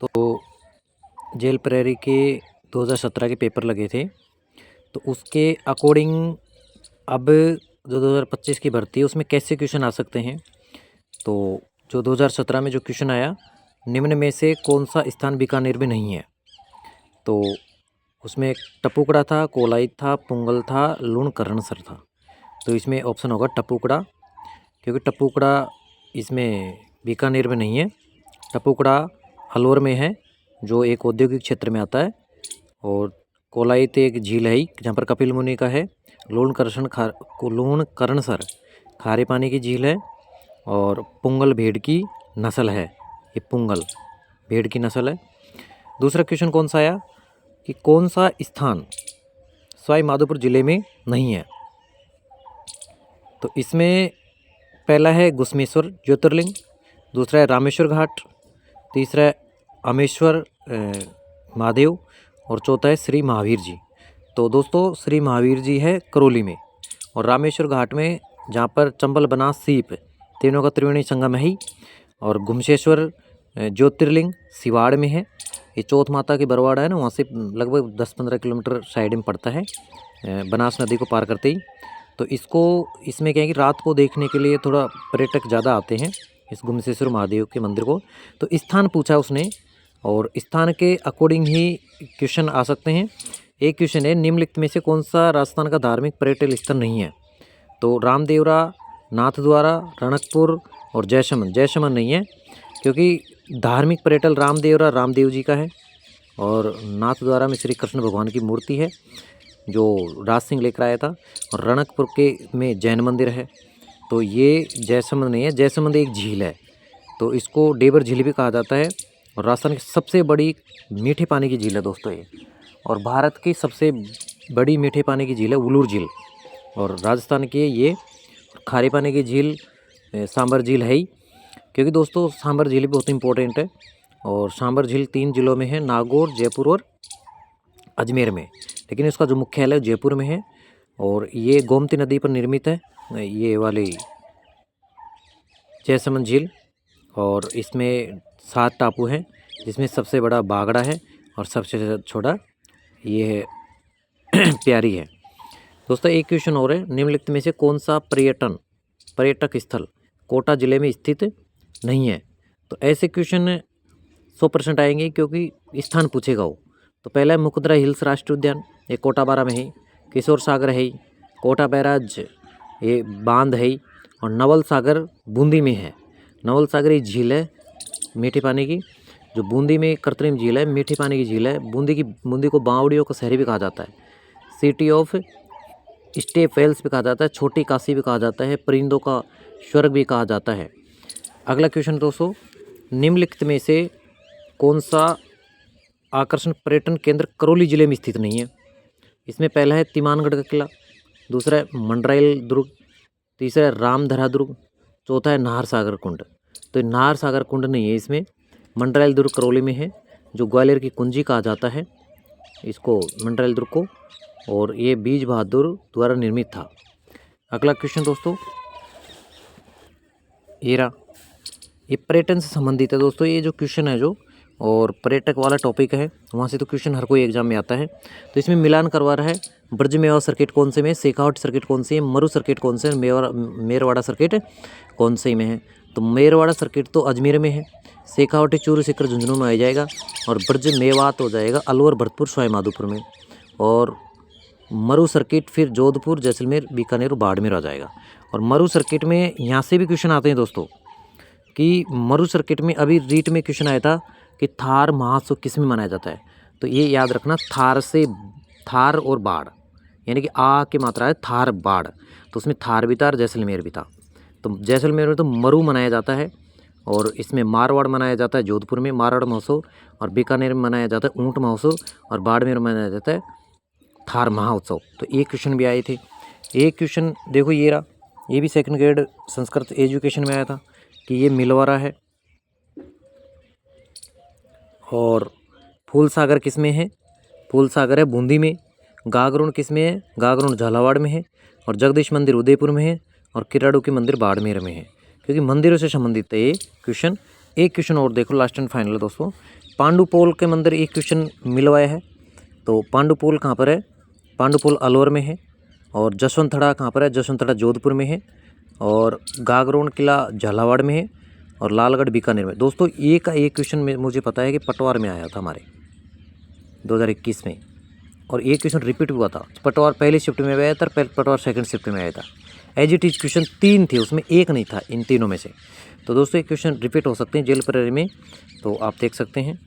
तो jail prairie के 2017 के पेपर लगे थे, तो उसके अकॉर्डिंग अब जो 2025 की भर्ती है उसमें कैसे क्वेश्चन आ सकते हैं। तो जो 2017 में जो क्वेश्चन आया, निम्न में से कौन सा स्थान बीकानेर में नहीं है। तो उसमें टपुकड़ा था, कोलायत था, पुंगल था, लूणकरणसर था। तो इसमें ऑप्शन होगा टपुकड़ा, क्योंकि टपुकड़ा इसमें बीकानेर में नहीं है। टपुकड़ा अलवर में है, जो एक औद्योगिक क्षेत्र में आता है। और कोलायत एक झील है जहाँ पर कपिल मुनि का है। लूणकरणसर खारे पानी की झील है। और पुंगल भेड़ की नस्ल है, ये पुंगल भेड़ की नस्ल है। दूसरा क्वेश्चन कौन सा आया कि कौन सा स्थान सवाई माधोपुर जिले में नहीं है। तो इसमें पहला है घुश्मेश्वर ज्योतिर्लिंग, दूसरा है रामेश्वर घाट, तीसरा है अमेश्वर महादेव और चौथा है श्री महावीर जी। तो दोस्तों श्री महावीर जी है करौली में, और रामेश्वर घाट में जहाँ पर चंबल बनास सीप तीनों का त्रिवेणी संगम है ही। और घुमशेश्वर ज्योतिर्लिंग सिवाड़ में है, ये चौथ माता की बरवाड़ा है ना, वहाँ से लगभग 10-15 किलोमीटर साइड में पड़ता है, बनास नदी को पार करते ही। तो इसमें क्या है कि रात को देखने के लिए थोड़ा पर्यटक ज़्यादा आते हैं इस घुमशेश्वर महादेव के मंदिर को। तो स्थान पूछा उसने, और स्थान के अकॉर्डिंग ही क्वेश्चन आ सकते हैं। एक क्वेश्चन है निम्नलिखित में से कौन सा राजस्थान का धार्मिक पर्यटन स्थल नहीं है। तो रामदेवरा, नाथद्वारा, रणकपुर और जयसमंद नहीं है, क्योंकि धार्मिक पर्यटन रामदेवरा रामदेव जी का है, और नाथद्वारा में श्री कृष्ण भगवान की मूर्ति है जो राज सिंह लेकर आया था, और रणकपुर के में जैन मंदिर है। तो ये जयसमंद नहीं है, जयसमंद एक झील है, तो इसको डेबर झील भी कहा जाता है। और राजस्थान की सबसे बड़ी मीठे पानी की झील है दोस्तों ये, और भारत की सबसे बड़ी मीठे पानी की झील है उलूर झील। और राजस्थान की ये खारे पानी की झील सांबर झील है ही, क्योंकि दोस्तों सांबर झील भी बहुत इंपॉर्टेंट है। और सांबर झील 3 जिलों में है, नागौर, जयपुर और अजमेर में, लेकिन इसका जो मुख्यालय जयपुर में है। और ये गोमती नदी पर निर्मित है ये वाली जयसमंद झील। और इसमें 7 टापू हैं, जिसमें सबसे बड़ा बागड़ा है और सबसे छोटा ये है प्यारी है। दोस्तों एक क्वेश्चन और है, निम्नलिखित में से कौन सा पर्यटक स्थल कोटा जिले में स्थित नहीं है। तो ऐसे क्वेश्चन 100% आएंगे, क्योंकि स्थान पूछेगा वो। तो पहला है मुकुंदरा हिल्स राष्ट्रीय उद्यान, ये कोटा बारा में है। किशोर सागर है, कोटा बैराज ये बांध है, और नवल सागर बूंदी में है। नवल सागर ये झील है मीठे पानी की, जो बूंदी में कृत्रिम झील है, मीठे पानी की झील है। बूंदी को बावड़ियों का शहर भी कहा जाता है, सिटी ऑफ स्टेप वेल्स भी कहा जाता है, छोटी काशी भी कहा जाता है, परिंदों का स्वर्ग भी कहा जाता है। अगला क्वेश्चन दोस्तों, निम्नलिखित में से कौन सा आकर्षण पर्यटन केंद्र करौली जिले में स्थित नहीं है। इसमें पहला है तिमानगढ़ का किला, दूसरा है मंडरायल दुर्ग, तीसरा है रामधरा दुर्ग, चौथा है नाहर सागर कुंड। तो नाहर सागर कुंड नहीं है इसमें, मंडरायल दुर्ग करौली में है, जो ग्वालियर की कुंजी कहा जाता है इसको, मंडरायल दुर्ग को। और ये बीज बहादुर द्वारा निर्मित था। अगला क्वेश्चन दोस्तों ये पर्यटन से संबंधित है दोस्तों, ये जो क्वेश्चन है जो, और पर्यटक वाला टॉपिक है, वहाँ से तो क्वेश्चन हर कोई एग्जाम में आता है। तो इसमें मिलान करवा रहा है, ब्रज मेवा सर्किट कौन से में, शेखावट सर्किट कौन सी है, मरु सर्किट कौन से, मेरवाड़ा सर्किट कौन से में है। तो मेरवाड़ा सर्किट तो अजमेर में है, शेखावटी चूरू सीकर झुंझुनू में आ जाएगा, और ब्रज मेवात हो जाएगा अलवर, भरतपुर, सवाई माधोपुर में। और मरु सर्किट फिर जोधपुर, जैसलमेर, बीकानेर, बाड़मेर आ जाएगा। और मरु सर्किट में यहाँ से भी क्वेश्चन आते हैं दोस्तों, कि मरु सर्किट में अभी रीट में क्वेश्चन आया था कि थार महोत्सव किस में मनाया जाता है। तो ये याद रखना, थार और बाढ़, यानी कि आ की मात्रा है थार बाढ़, तो उसमें थार भी था और जैसलमेर भी था। तो जैसलमेर में तो मरु मनाया जाता है, और इसमें मारवाड़ मनाया जाता है जोधपुर में मारवाड़ महोत्सव, और बीकानेर में मनाया जाता है ऊँट महोत्सव, और बाड़मेर में मनाया जाता है थार महोत्सव। तो ये क्वेश्चन भी आए थे। एक क्वेश्चन देखो ये रहा, ये भी सेकंड ग्रेड संस्कृत एजुकेशन में आया था कि ये मिलवारा है, और फूल सागर किस में है, फूल सागर है बूंदी में। गागरोन किस में है, गागरोन झालावाड़ में है, और जगदीश मंदिर उदयपुर में है, और किराड़ू के मंदिर बाड़मेर में है, क्योंकि मंदिरों से संबंधित है ये क्वेश्चन। एक क्वेश्चन और देखो, लास्ट एंड फाइनल दोस्तों। पांडुपोल के मंदिर एक क्वेश्चन मिलवाया है। तो पांडुपोल कहाँ पर है? पांडुपोल अलवर में है। और जसवंतथड़ा कहाँ पर है? जसवंतथड़ा जोधपुर में है। और गागरोन किला झालावाड़ में है। और लालगढ़ बीकानेर में। दोस्तों ये का एक क्वेश्चन में मुझे पता है कि पटवार में आया था हमारे 2021 में, और एक क्वेश्चन रिपीट हुआ था। पटवार पहली शिफ्ट में आया था, पटवार सेकंड शिफ्ट में आया था। एज इट इज क्वेश्चन 3 थे, उसमें एक नहीं था इन तीनों में से। तो दोस्तों एक क्वेश्चन रिपीट हो सकते हैं जेल प्रहरी में, तो आप देख सकते हैं।